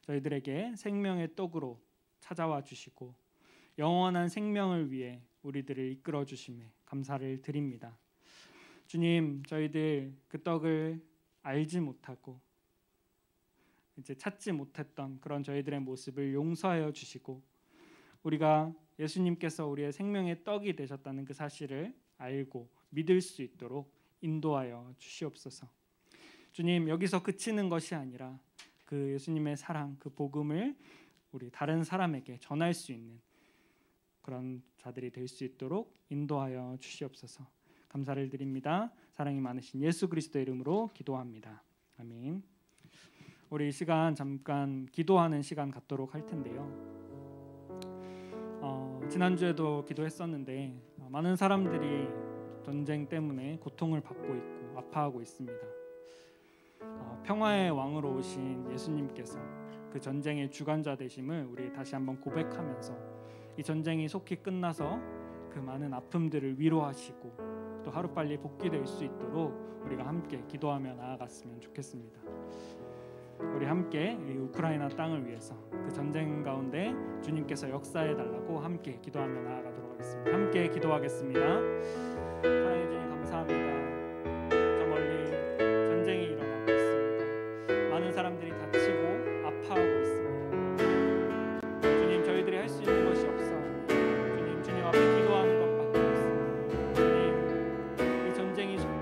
저희들에게 생명의 떡으로 찾아와 주시고 영원한 생명을 위해 우리들을 이끌어 주심에 감사를 드립니다. 주님, 저희들 그 떡을 알지 못하고 이제 찾지 못했던 그런 저희들의 모습을 용서하여 주시고 우리가 예수님께서 우리의 생명의 떡이 되셨다는 그 사실을 알고 믿을 수 있도록 인도하여 주시옵소서. 주님, 여기서 그치는 것이 아니라 그 예수님의 사랑, 그 복음을 우리 다른 사람에게 전할 수 있는 그런 자들이 될 수 있도록 인도하여 주시옵소서. 감사를 드립니다. 사랑이 많으신 예수 그리스도의 이름으로 기도합니다. 아멘. 우리 이 시간 잠깐 기도하는 시간 갖도록 할 텐데요. 지난주에도 기도했었는데 많은 사람들이 전쟁 때문에 고통을 받고 있고 아파하고 있습니다. 평화의 왕으로 오신 예수님께서 그 전쟁의 주관자 되심을 우리 다시 한번 고백하면서 이 전쟁이 속히 끝나서 그 많은 아픔들을 위로하시고 또 하루빨리 복귀될 수 있도록 우리가 함께 기도하며 나아갔으면 좋겠습니다. 우리 함께 이 우크라이나 땅을 위해서 그 전쟁 가운데 주님께서 역사해 달라고 함께 기도하며 나아가도록 하겠습니다. 함께 기도하겠습니다. 사랑해 주님 감사합니다. 저 멀리 전쟁이 일어나고 있습니다. 많은 사람들이 다치고 아파하고 있습니다. 주님, 저희들이 할 수 있는 것이 없사오니 주님 앞에 기도하는 것밖에 없습니다. 주님, 이 전쟁이 속히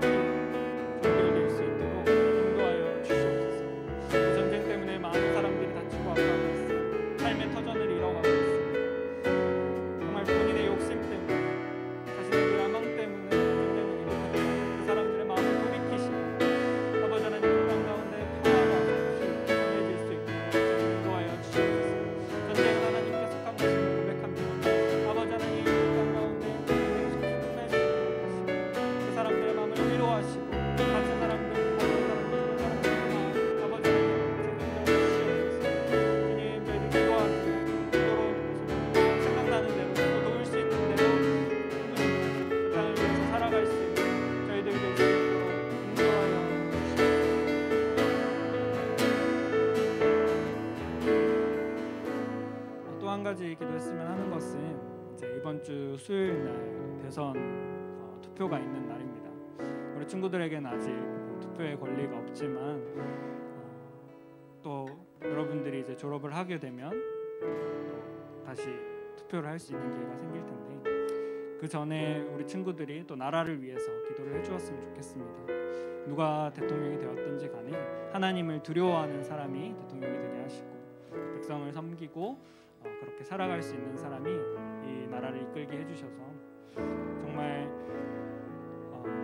종결될 수 있도록 인도하여 주시옵소서. 이 전쟁 때문에 많은 사람들이 다치고 아파하고 있습니다. 삶의 터전을 잃어가고 있습니다. 정말 본인의 욕심 때문에 자신의 야망 때문에 전쟁을 이룩하는 그 한 가지 기도했으면 하는 것은 이제 이번 주 수요일 날 대선 투표가 있는 날입니다. 우리 친구들에게는 아직 투표의 권리가 없지만 또 여러분들이 이제 졸업을 하게 되면 또 다시 투표를 할 수 있는 기회가 생길 텐데 그 전에 우리 친구들이 또 나라를 위해서 기도를 해주었으면 좋겠습니다. 누가 대통령이 되었든지 간에 하나님을 두려워하는 사람이 대통령이 되게 하시고 백성을 섬기고 그렇게 살아갈 수 있는 사람이 이 나라를 이끌게 해주셔서 정말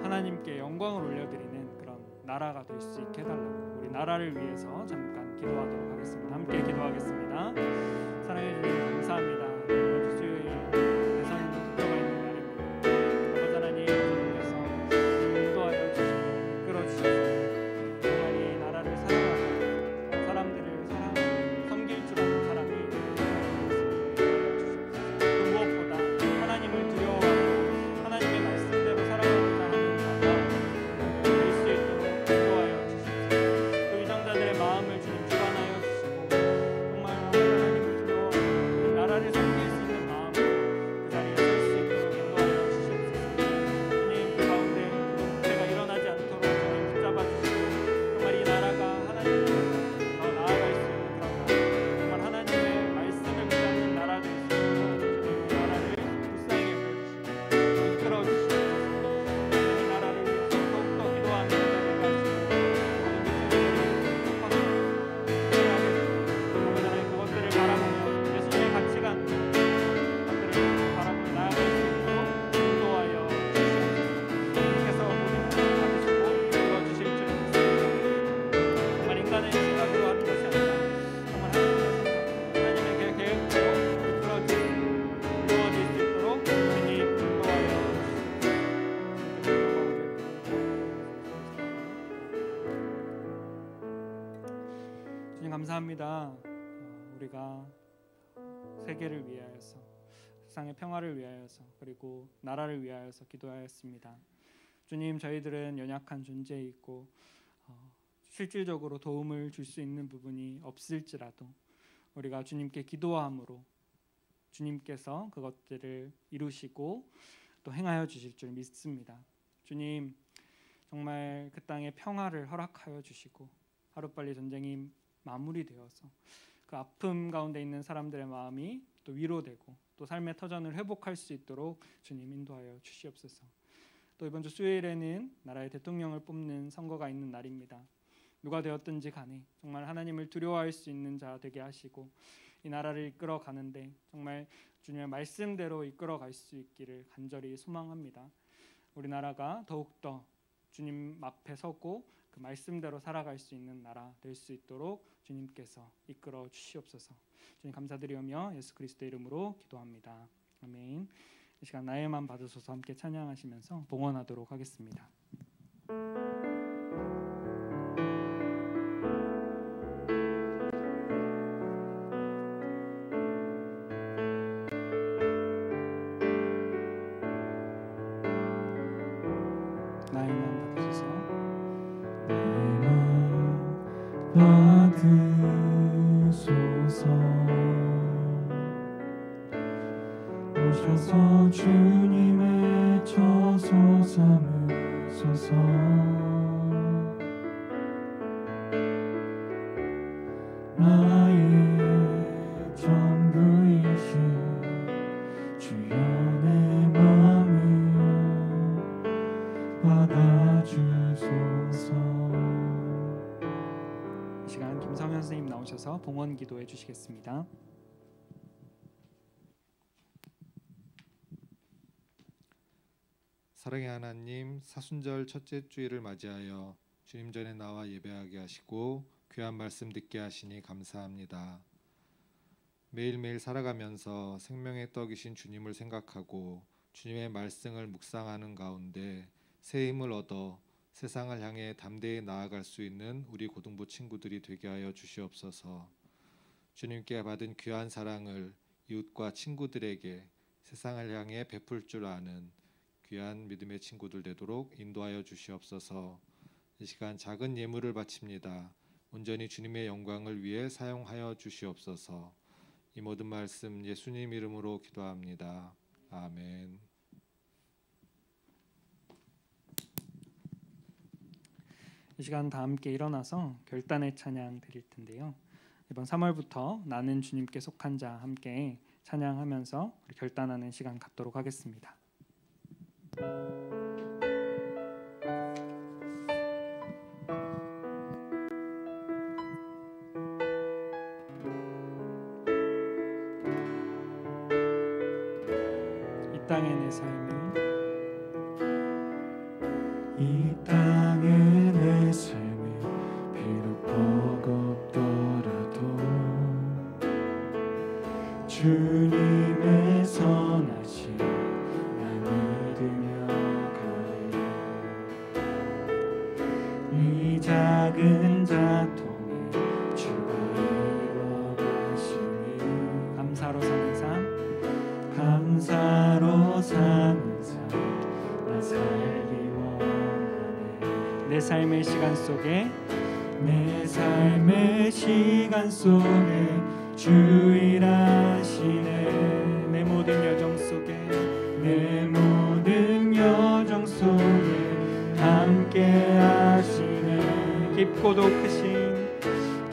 하나님께 영광을 올려드리는 그런 나라가 될 수 있게 해달라고 우리 나라를 위해서 잠깐 기도하도록 하겠습니다. 함께 기도하겠습니다. 사랑해 주님 감사합니다. 이번 주 수요일 대선 투표가 있는 날입니다. 아버지 하나님 주님께서 인도하여 주시고 이끌어 주셔서 정말 이 나라를 사랑하고 사람들을 사랑하고 섬길 줄 아는 사람이 그 무엇보다 하나님을 두려워하고 하나님의 말씀대로 살아가고자 하는 자가 될 수 있도록 인도하여 주시옵소서. 또 위장자들의 마음을 주님 주관하여 주시고 정말 하나님을 두려워하고 나라를 섬길 수 있는 마음으로 그 자리에 설 수 있도록 인도하여 주시옵소서. 주님 그 가운데 제가 일어나지 않도록 주님 붙잡아 주시고 정말 이 나라가 하나님으로 더 나아갈 수 있는 그런 나라 정말 하나님의 말씀을 붙잡는 나라 될 수 있도록 주님 이 나라를 불쌍히 여겨주시고 이끌어 주시옵소서. 이 나라를 위해서 더욱더 기도하는 자들이 가시고 그것들을 바라보며 예수님의 가치관 것들을 바라보며 나아갈 수 있도록 인도하여 주시옵소서. 주님께서 모든 것을 받으시고 이끌어 주실 줄 믿습니다. 정말 인간의 생각으로 하는 것이 아니라 정말 하나님의 계획대로 이끌어질 이루어질 수 있도록 주님 인도하여 주시옵소서. 주님 감사합니다. 우리가 세계를 위하여서 세상의 평화를 위하여서 그리고 나라를 위하여서 기도하였습니다. 주님 저희들은 연약한 존재이고 실질적으로 도움을 줄 수 있는 부분이 없을지라도 우리가 주님께 기도함으로 주님께서 그것들을 이루시고 또 행하여 주실 줄 믿습니다. 주님 정말 그 땅에 평화를 허락하여 주시고 하루빨리 전쟁이 마무리되어서 그 아픔 가운데 있는 사람들의 마음이 또 위로되고 또 삶의 터전을 회복할 수 있도록 주님 인도하여 주시옵소서. 또 이번 주 수요일에는 나라의 대통령을 뽑는 선거가 있는 날입니다. 누가 되었든지 간에 정말 하나님을 두려워할 수 있는 자 되게 하시고 이 나라를 이끌어 가는데 정말 주님의 말씀대로 이끌어 갈 수 있기를 간절히 소망합니다. 우리나라가 더욱더 주님 앞에 서고 그 말씀대로 살아갈 수 있는 나라 될 수 있도록 주님께서 이끌어 주시옵소서. 주님 감사드리오며 예수 그리스도의 이름으로 기도합니다. 아멘. 이 시간 나의 맘 받으소서 함께 찬양하시면서 봉헌하도록 하겠습니다. 나의 맘 받으소서. 받으소서. 오셔서 주님의 처소 삼으소서. 나의 전부이신 주여 내 맘을 받아주소서. 이 시간 김성현 선생님 나오셔서 봉헌 기도해 주시겠습니다. 사랑의 하나님, 사순절 첫째 주일을 맞이하여 주님 전에 나와 예배하게 하시고 귀한 말씀 듣게 하시니 감사합니다. 매일매일 살아가면서 생명의 떡이신 주님을 생각하고 주님의 말씀을 묵상하는 가운데 새 힘을 얻어 세상을 향해 담대히 나아갈 수 있는 우리 고등부 친구들이 되게 하여 주시옵소서. 주님께 받은 귀한 사랑을 이웃과 친구들에게 세상을 향해 베풀 줄 아는 귀한 믿음의 친구들 되도록 인도하여 주시옵소서. 이 시간 작은 예물을 바칩니다. 온전히 주님의 영광을 위해 사용하여 주시옵소서. 이 모든 말씀 예수님 이름으로 기도합니다. 아멘. 이 시간 다 함께 일어나서 결단의 찬양 드릴 텐데요. 이번 3월부터 나는 주님께 속한 자 함께 찬양하면서 우리 결단하는 시간 갖도록 하겠습니다. 이 땅의 내 삶이 이 땅의 내 삶이 비록 버겁더라도 주님의 선하심 난 믿으며 가리. 이 작은 자통에 주가 이뤄가시니 감사로 사는 삶 감사로 사는 삶 나 살기 원하네. 내 삶의 시간 속에 내 삶의 시간 속에 주 일하시네. 내 모든 여정 속에 내 모든 여정 속에 함께 하시네. 깊고도 크신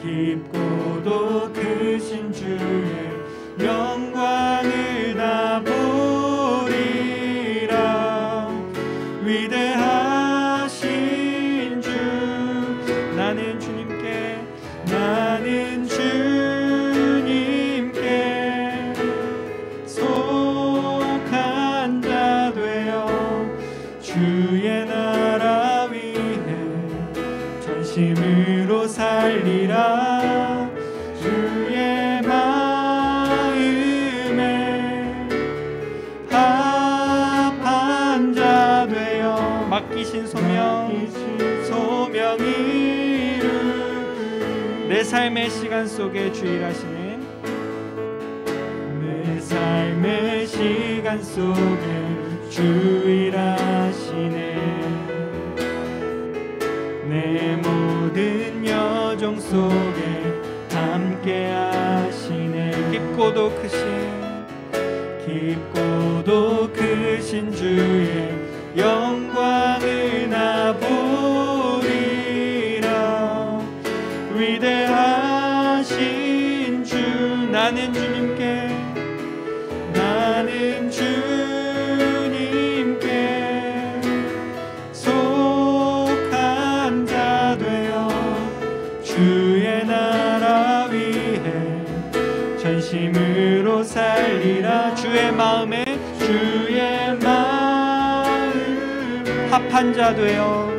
깊고도 크신 주의 영광을 다 보리라. 위대하신 주 나는 주님께 속한 자 되어 주의 나라 위해 전심으로 살리라. 주의 마음에 합한 자 되어 맡기신 소명 소명이루. 내 삶의 시간 속에 주 일하시는 내 삶의 시간 속에 주 일하시네. 내 모든 여정 속에 함께 하시네. 깊고도 크신 주의 영광을 나 보리라. 위대하신 주 나는 주님께 속한 자 되어 주의 나라 위해 전심으로 살리라. 주의 마음 합한 자 되어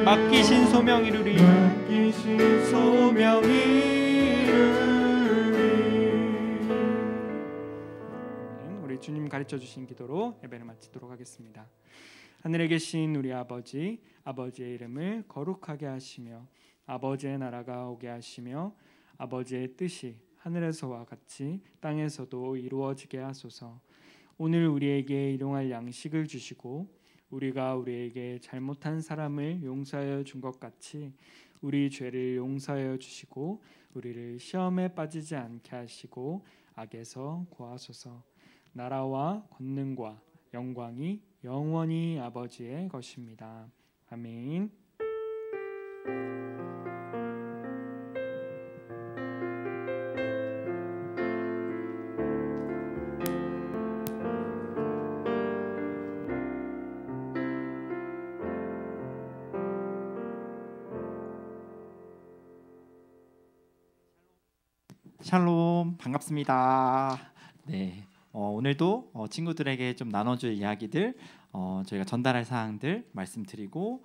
맡기신 소명 이루리. 우리 주님 가르쳐 주신 기도로 예배를 마치도록 하겠습니다. 하늘에 계신 우리 아버지, 아버지의 이름을 거룩하게 하시며 아버지의 나라가 오게 하시며 아버지의 뜻이 하늘에서와 같이 땅에서도 이루어지게 하소서. 오늘 우리에게 일용할 양식을 주시고 우리가 우리에게 잘못한 사람을 용서하여 준 것 같이 우리 죄를 용서하여 주시고 우리를 시험에 빠지지 않게 하시고 악에서 구하소서. 나라와 권능과 영광이 영원히 아버지의 것입니다. 아멘. 샬롬, 반갑습니다. 네, 오늘도 친구들에게 좀 나눠줄 이야기들, 저희가 전달할 사항들 말씀드리고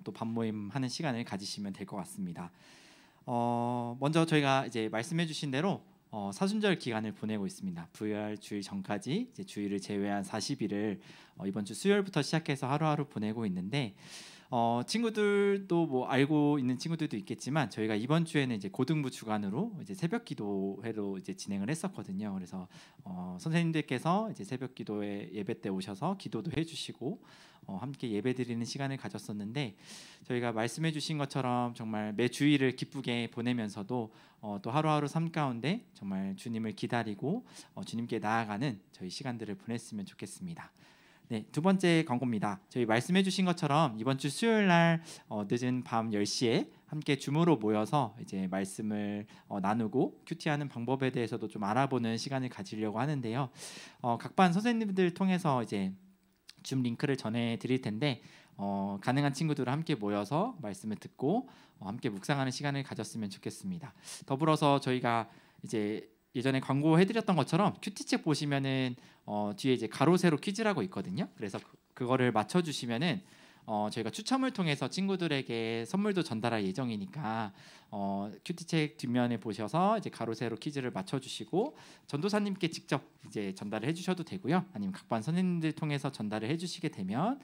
또 반모임 하는 시간을 가지시면 될 것 같습니다. 먼저 저희가 이제 말씀해주신 대로 사순절 기간을 보내고 있습니다. 부활 주일 전까지 이제 주일을 제외한 40일을 이번 주 수요일부터 시작해서 하루하루 보내고 있는데 친구들도 뭐 알고 있는 친구들도 있겠지만 저희가 이번 주에는 이제 고등부 주간으로 이제 새벽 기도회로 이제 진행을 했었거든요. 그래서 선생님들께서 이제 새벽 기도회 예배 때 오셔서 기도도 해주시고 함께 예배드리는 시간을 가졌었는데 저희가 말씀해주신 것처럼 정말 매 주일을 기쁘게 보내면서도 또 하루하루 삶 가운데 정말 주님을 기다리고 주님께 나아가는 저희 시간들을 보냈으면 좋겠습니다. 네, 두 번째 광고입니다. 저희 말씀해주신 것처럼 이번 주 수요일 날 늦은 밤 10시에 함께 줌으로 모여서 이제 말씀을 나누고 큐티하는 방법에 대해서도 좀 알아보는 시간을 가지려고 하는데요. 각 반 선생님들 통해서 이제 줌 링크를 전해드릴 텐데 가능한 친구들과 함께 모여서 말씀을 듣고 함께 묵상하는 시간을 가졌으면 좋겠습니다. 더불어서 저희가 이제 예전에 광고해드렸던 것처럼 큐티책 보시면은 뒤에 이제 가로 세로 퀴즈라고 있거든요. 그래서 그거를 맞춰주시면은 저희가 추첨을 통해서 친구들에게 선물도 전달할 예정이니까 큐티책 뒷면에 보셔서 이제 가로 세로 퀴즈를 맞춰주시고 전도사님께 직접 이제 전달을 해주셔도 되고요. 아니면 각 반 선생님들 통해서 전달을 해주시게 되면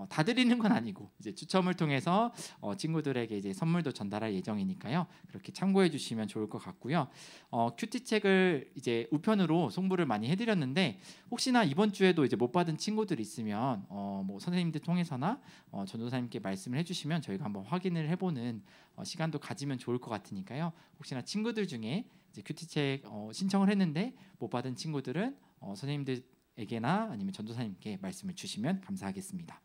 다 드리는 건 아니고 이제 추첨을 통해서 친구들에게 이제 선물도 전달할 예정이니까요. 그렇게 참고해 주시면 좋을 것 같고요. 큐티책을 이제 우편으로 송부를 많이 해드렸는데 혹시나 이번 주에도 이제 못 받은 친구들 있으면 뭐 선생님들 통해서나 전도사님께 말씀을 해주시면 저희가 한번 확인을 해보는 시간도 가지면 좋을 것 같으니까요. 혹시나 친구들 중에 이제 큐티책 신청을 했는데 못 받은 친구들은 선생님들에게나 아니면 전도사님께 말씀을 주시면 감사하겠습니다.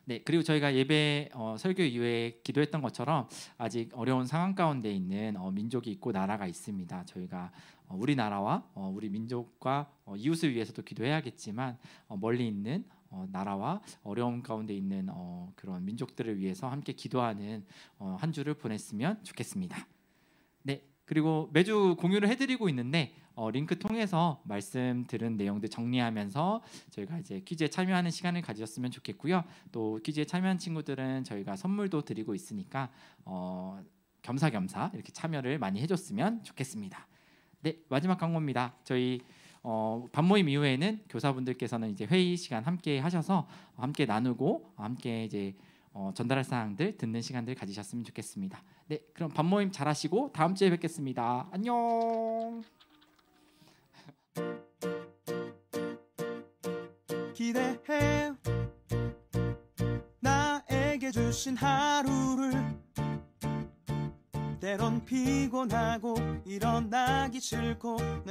네, 그리고 저희가 예배 설교 이후에 기도했던 것처럼 아직 어려운 상황 가운데 있는 민족이 있고 나라가 있습니다. 저희가 우리나라와 우리 민족과 이웃을 위해서도 기도해야겠지만 멀리 있는 나라와 어려움 가운데 있는 그런 민족들을 위해서 함께 기도하는 한 주를 보냈으면 좋겠습니다. 네, 그리고 매주 공유를 해드리고 있는데 링크 통해서 말씀 들은 내용들 정리하면서 저희가 이제 퀴즈에 참여하는 시간을 가졌으면 좋겠고요. 또 퀴즈에 참여한 친구들은 저희가 선물도 드리고 있으니까 겸사겸사 이렇게 참여를 많이 해줬으면 좋겠습니다. 네, 마지막 광고입니다. 저희 반모임 이후에는 교사분들께서는 이제 회의 시간 함께 하셔서 함께 나누고 함께 이제 전달할 사항들 듣는 시간들 가지셨으면 좋겠습니다. 네, 그럼 반모임 잘하시고 다음 주에 뵙겠습니다. 안녕. 기대해 나에게 주신 하루를 때론 피곤하고 일어나기 싫고